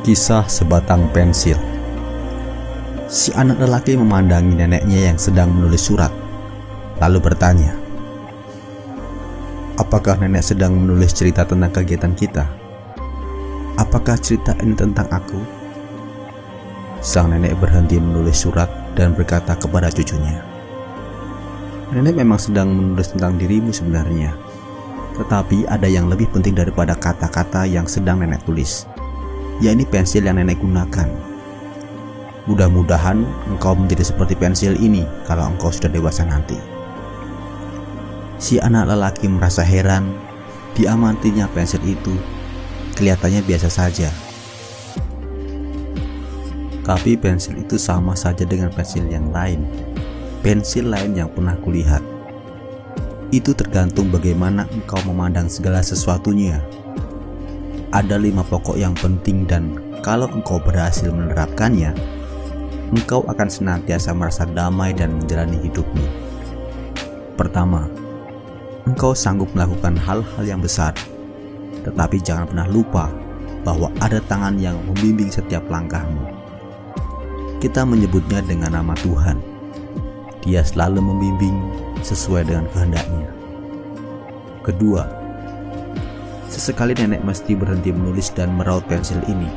Kisah sebatang pensil. Si anak lelaki memandangi neneknya yang sedang menulis surat, lalu bertanya, "Apakah nenek sedang menulis cerita tentang kegiatan kita? Apakah cerita ini tentang aku?" Sang nenek berhenti menulis surat dan berkata kepada cucunya, "Nenek memang sedang menulis tentang dirimu sebenarnya, tetapi ada yang lebih penting daripada kata-kata yang sedang nenek tulis, yakni pensil yang nenek gunakan. Mudah-mudahan engkau menjadi seperti pensil ini kalau engkau sudah dewasa nanti." Si anak lelaki merasa heran, diamatinya pensil itu kelihatannya biasa saja. Tapi pensil itu sama saja dengan pensil yang lain, pensil lain yang pernah kulihat. Itu tergantung bagaimana engkau memandang segala sesuatunya. Ada 5 pokok yang penting dan kalau engkau berhasil menerapkannya, engkau akan senantiasa merasa damai dan menjalani hidupmu. Pertama, engkau sanggup melakukan hal-hal yang besar, tetapi jangan pernah lupa bahwa ada tangan yang membimbing setiap langkahmu. Kita menyebutnya dengan nama Tuhan. Dia selalu membimbing sesuai dengan kehendaknya. Kedua, sesekali nenek mesti berhenti menulis dan meraut pensil ini.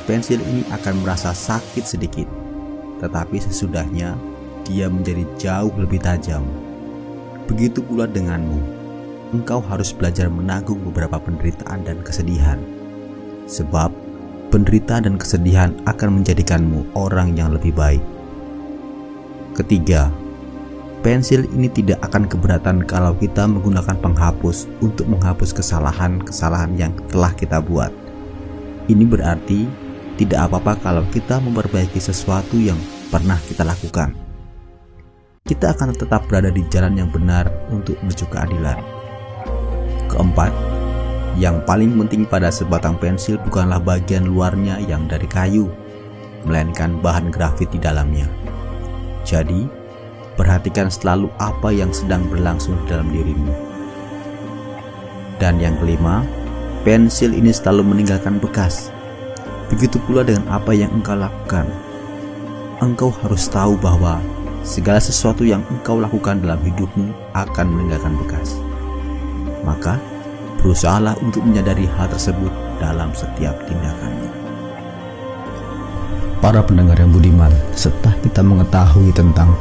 Pensil ini akan merasa sakit sedikit, tetapi sesudahnya dia menjadi jauh lebih tajam. Begitu pula denganmu. Engkau harus belajar menanggung beberapa penderitaan dan kesedihan, sebab penderitaan dan kesedihan akan menjadikanmu orang yang lebih baik. Ketiga, pensil ini tidak akan keberatan kalau kita menggunakan penghapus untuk menghapus kesalahan-kesalahan yang telah kita buat. Ini berarti tidak apa-apa kalau kita memperbaiki sesuatu yang pernah kita lakukan. Kita akan tetap berada di jalan yang benar untuk menuju keadilan. Keempat, yang paling penting pada sebatang pensil bukanlah bagian luarnya yang dari kayu, melainkan bahan grafit di dalamnya. Jadi, perhatikan selalu apa yang sedang berlangsung dalam dirimu. Dan yang kelima, pensil ini selalu meninggalkan bekas. Begitu pula dengan apa yang engkau lakukan. Engkau harus tahu bahwa segala sesuatu yang engkau lakukan dalam hidupmu akan meninggalkan bekas. Maka, berusahalah untuk menyadari hal tersebut dalam setiap tindakanmu. Para pendengar yang budiman, setelah kita mengetahui tentang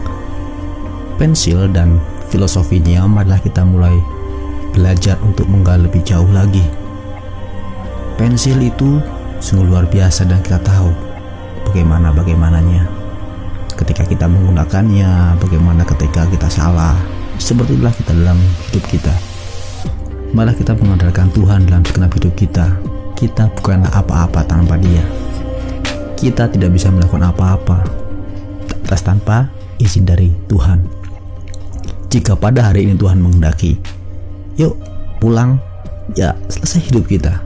pensil dan filosofinya, marilah kita mulai belajar untuk menggali lebih jauh lagi. Pensil itu sungguh luar biasa dan kita tahu bagaimananya ketika kita menggunakannya, bagaimana ketika kita salah. Seperti itulah kita dalam hidup kita. Malah kita mengandalkan Tuhan dalam segenap hidup kita. Kita bukanlah apa-apa tanpa Dia. Kita tidak bisa melakukan apa-apa tanpa izin dari Tuhan. Jika pada hari ini Tuhan menghendaki, yuk pulang, ya selesai hidup kita.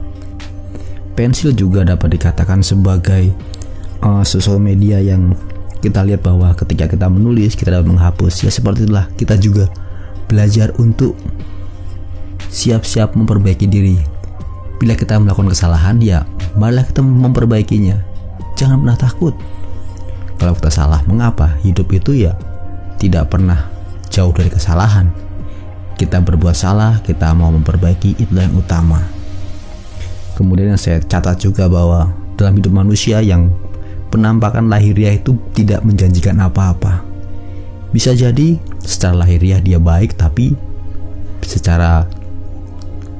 Pensil juga dapat dikatakan sebagai sosial media yang kita lihat bahwa ketika kita menulis, kita dapat menghapus. Ya seperti itulah kita juga belajar untuk siap-siap memperbaiki diri. Bila kita melakukan kesalahan, ya marilah kita memperbaikinya. Jangan pernah takut. Kalau kita salah, mengapa? Hidup itu ya tidak pernah jauh dari kesalahan. Kita berbuat salah, kita mau memperbaiki, itulah yang utama. Kemudian yang saya catat juga bahwa dalam hidup manusia yang penampakan lahiriah itu tidak menjanjikan apa-apa. Bisa jadi secara lahiriah dia baik, tapi secara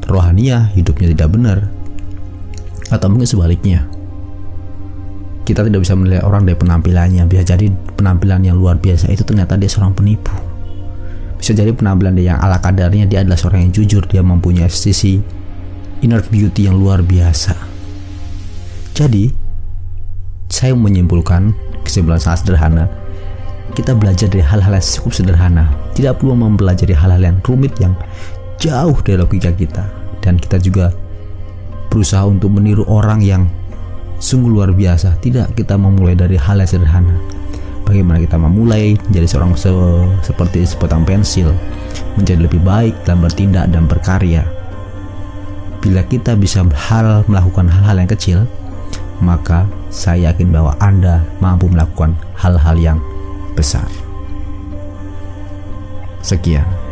rohaniah hidupnya tidak benar. Atau mungkin sebaliknya. Kita tidak bisa menilai orang dari penampilannya. Bisa jadi penampilan yang luar biasa itu ternyata dia seorang penipu. Bisa jadi penampilan dia yang ala kadarnya, dia adalah seorang yang jujur. Dia mempunyai sisi inner beauty yang luar biasa. Jadi, saya menyimpulkan kesimpulan sangat sederhana. Kita belajar dari hal-hal yang cukup sederhana. Tidak perlu mempelajari hal-hal yang rumit yang jauh dari logika kita. Dan kita juga berusaha untuk meniru orang yang sungguh luar biasa. Tidak, kita memulai dari hal yang sederhana. Bagaimana kita memulai menjadi seorang seperti sebatang pensil, menjadi lebih baik dalam bertindak dan berkarya. Bila kita bisa melakukan hal-hal yang kecil, maka saya yakin bahwa Anda mampu melakukan hal-hal yang besar. Sekian.